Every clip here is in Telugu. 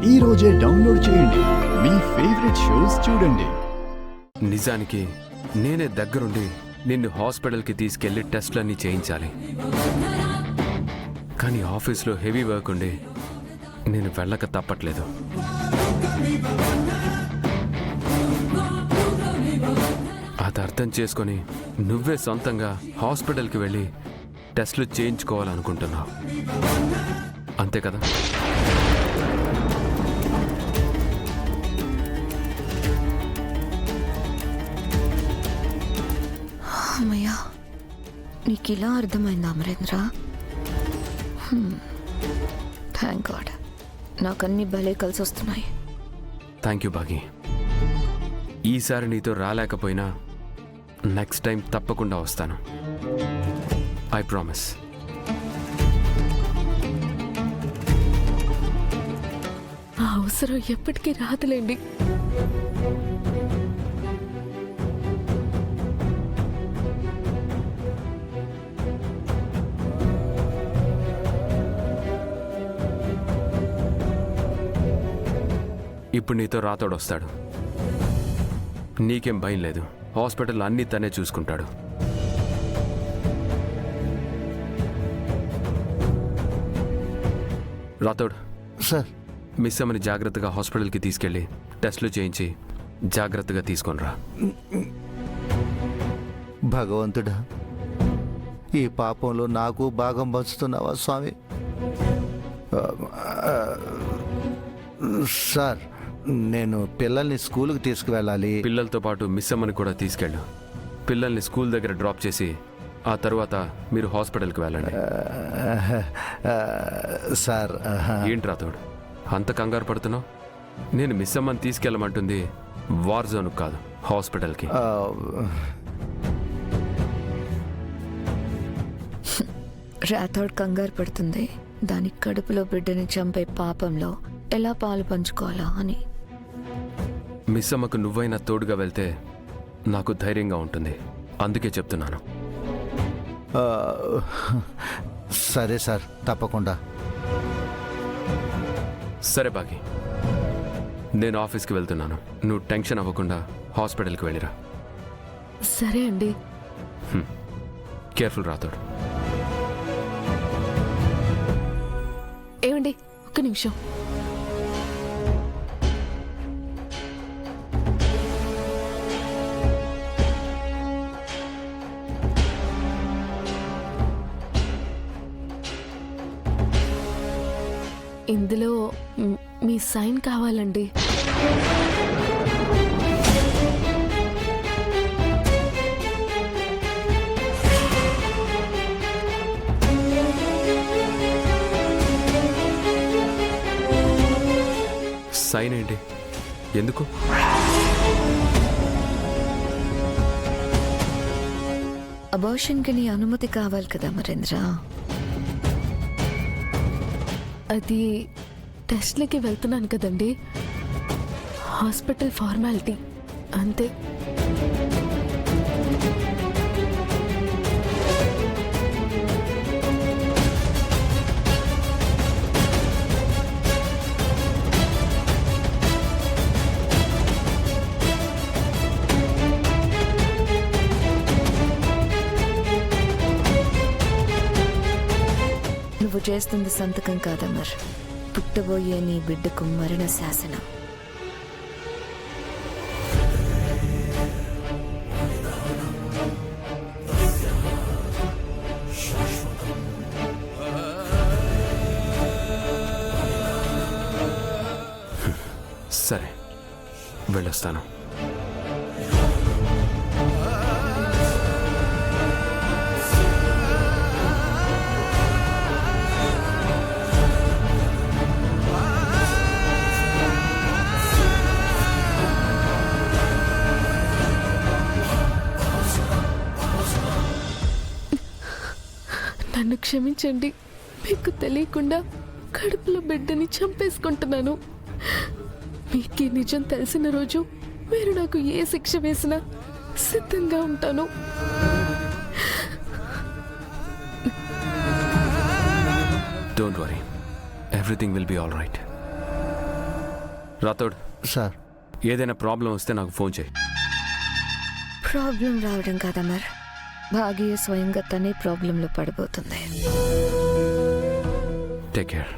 ఈ రోజే డౌన్లోడ్ చేయండి, మీ ఫేవరెట్ షోస్ చూడండి. నిజానికి నేనే దగ్గరుండి నిన్ను హాస్పిటల్కి తీసుకెళ్లి టెస్ట్లన్నీ చేయించాలి. కానీ ఆఫీస్లో హెవీ వర్క్ ఉండి నేను వెళ్ళక తప్పట్లేదు. అది అర్థం చేసుకొని నువ్వే సొంతంగా హాస్పిటల్కి వెళ్ళి టెస్ట్లు చేయించుకోవాలనుకుంటున్నావు, అంతే కదా? అమ్మయ్యా, నీకు ఇలా అర్థమైందా అమరేంద్ర? థ్యాంక్ గాడ్, నాకు అన్ని భలే కలిసి వస్తున్నాయి. థ్యాంక్ యూ బాగి. ఈసారి నీతో రాలేకపోయినా నెక్స్ట్ టైం తప్పకుండా వస్తాను, ఐ ప్రామిస్. ఆ అవసరం ఎప్పటికీ రాదులేండి. ఇప్పుడు నీతో రాతోడు వస్తాడు, నీకేం భయం లేదు. హాస్పిటల్ అన్నీ తనే చూసుకుంటాడు. రాతోడు సార్, మిస్ అమ్మని జాగ్రత్తగా హాస్పిటల్కి తీసుకెళ్ళి టెస్టులు చేయించి జాగ్రత్తగా తీసుకొనిరా. భగవంతుడా, ఈ పాపంలో నాకు భాగం పంచుతున్నావా స్వామి? సార్, నేను పిల్లల్ని స్కూల్కి తీసుకువెళ్ళాలి. పిల్లలతో పాటు మిస్ అమ్మని కూడా తీసుకెళ్ళు. పిల్లల్ని స్కూల్ దగ్గర డ్రాప్ చేసి ఆ తర్వాత మీరు హాస్పిటల్కి వెళ్ళండి. సార్, ఏంటి రాతోడు అంత కంగారు పడుతున్నావు? నేను మిస్ అమ్మని తీసుకెళ్ళమంటుంది వార్ జోన్ కాదు, హాస్పిటల్కి. రాథోడ్ కంగారు పడుతుంది దాని కడుపులో బిడ్డని చంపే పాపంలో ఎలా పాలు పంచుకోవాలా అని. మిస్ అమ్మకు నువ్వైనా తోడుగా వెళ్తే నాకు ధైర్యంగా ఉంటుంది, అందుకే చెప్తున్నాను. సరే సార్, తప్పకుండా. సరే బాగి, నేను ఆఫీస్కి వెళ్తున్నాను. నువ్వు టెన్షన్ అవ్వకుండా హాస్పిటల్కి వెళ్ళిరా. సరే అండి. కేర్ఫుల్ రాతోడు. ఏమండి, ఒక్క నిమిషం. ఇందులో మీ సైన్ కావాలండి. సైన్ ఏంటి? ఎందుకు? అబార్షన్కి నీ అనుమతి కావాలి కదా అమరేంద్ర. అది టెస్ట్లకి వెళ్తున్నాను కదండి, హాస్పిటల్ ఫార్మాలిటీ అంతే. నువ్వు చేస్తుంది సంతకం కాదమర్, పుట్టబోయే నీ బిడ్డకు మరణ శాసనం. సరే, వెళ్ళొస్తాను. నన్ను క్షమించండి, మీకు తెలియకుండా కడుపులో బిడ్డని చంపేసుకుంటున్నాను. మీకు నిజం తెలిసిన రోజు మీరు నాకు ఏ శిక్ష వేసినా సిద్ధంగా ఉంటాను. Don't worry. Everything will be all right. Rathod, sir ఏదైనా ప్రాబ్లం వస్తే నాకు ఫోన్ చేయి. ప్రాబ్లం రావడం కదా మరి, భాగ్య స్వయంగా తనే ప్రాబ్లంలో పడిపోతుంది. Take care.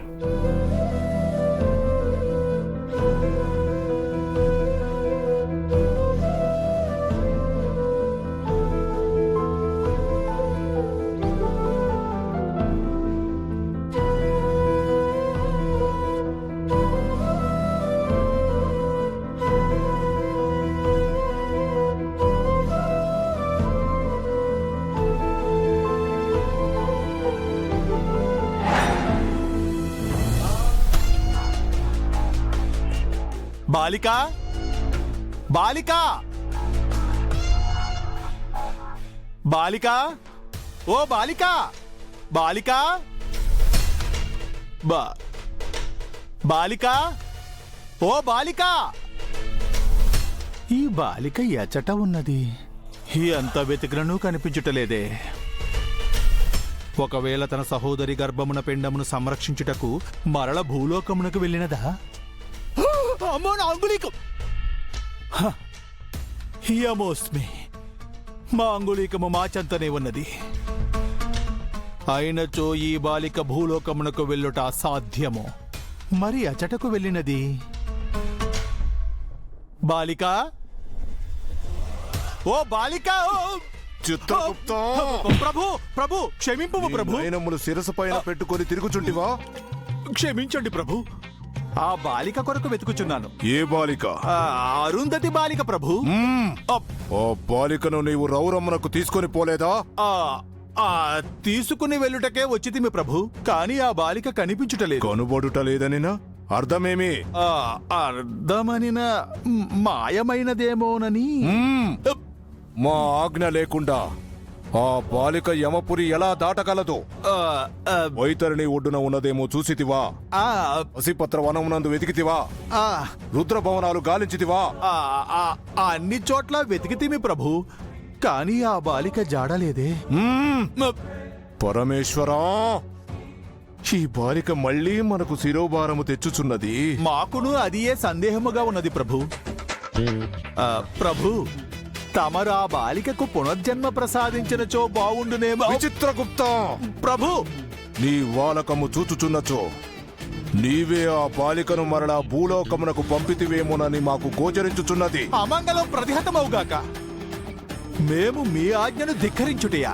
బాలిక, బాలిక, బాలిక, ఓ బాలిక, బాలిక, బాలిక, ఓ బాలిక. ఈ బాలిక ఎచ్చట ఉన్నది? ఎంత వెతికినను కనిపించుటలేదే. ఒకవేళ తన సహోదరి గర్భమున పిండమును సంరక్షించుటకు మరల భూలోకమునకు వెళ్ళినదా? అమ్మో నా అంగుళీకం! యమోస్మి, మా అంగుళీకము మా చెంతనే ఉన్నది. అయినచో ఈ బాలిక భూలోకమునకు వెళ్ళుట అసాధ్యము. మరి అచటకు వెళ్ళినది బాలిక, ఓ బాలిక, చిత్రగుప్త, ప్రభు, ప్రభు క్షమింపు ప్రభు. నయనములు శిరసు పైన పెట్టుకొని తిరుగుచుంటివా? క్షమించండి ప్రభు, ఆ బాలిక కొరకు వెతుకుచున్నాను. ఏ బాలిక? అరుంధతి బాలిక ప్రభు. ఆ బాలికను నీవు రౌరమ్మనకు తీసుకొని పోలేదా? తీసుకుని వెళ్ళుటకే వచ్చితిమి ప్రభు, కానీ ఆ బాలిక కనిపించుటలేదు. కనుబడుట లేదనినా అర్థమేమి? అర్థమనిన మాయమైనదేమోనని. మా ఆజ్ఞ లేకుండా ఆ బాలిక యమపురి ఎలా దాటగలదు? వైతరిణి ఒడ్డున ఉన్నదేమో చూసితివా? పసిపత్ర వనమునందు వెతికితివా? రుద్రభవనాలు గాలించితివా? అన్ని చోట్ల వెతికితిమి ప్రభు, కానీ ఆ బాలిక జాడలేదే. పరమేశ్వరా, ఈ బాలిక మళ్ళీ మనకు శిరోభారము తెచ్చుచున్నది. మాకును అదియే సందేహముగా ఉన్నది ప్రభు. ప్రభు, తమరు ఆ బాలికకు పునర్జన్మ ప్రసాదించినచో బావుండునేమో. విచిత్రగుప్త ప్రభు, నీ వాలకము చూచుచున్నచో నీవే ఆ బాలికను మరలా భూలోకమునకు పంపితివేమోనని మాకు గోచరించుచున్నది. అమంగళం ప్రతిహతమవుగాక. మేము మీ ఆజ్ఞను ధిక్కరించుటయా?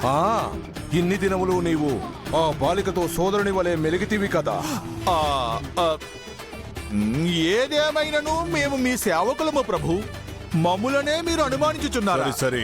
ఇన్ని దినములు నీవు ఆ బాలికతో సోదరుని వలె మెలిగితివి కదా. ఏదేమైనను మేము మీ సేవకులము ప్రభు, మమ్ములనే మీరు అనుమానించుచున్నారా? సరే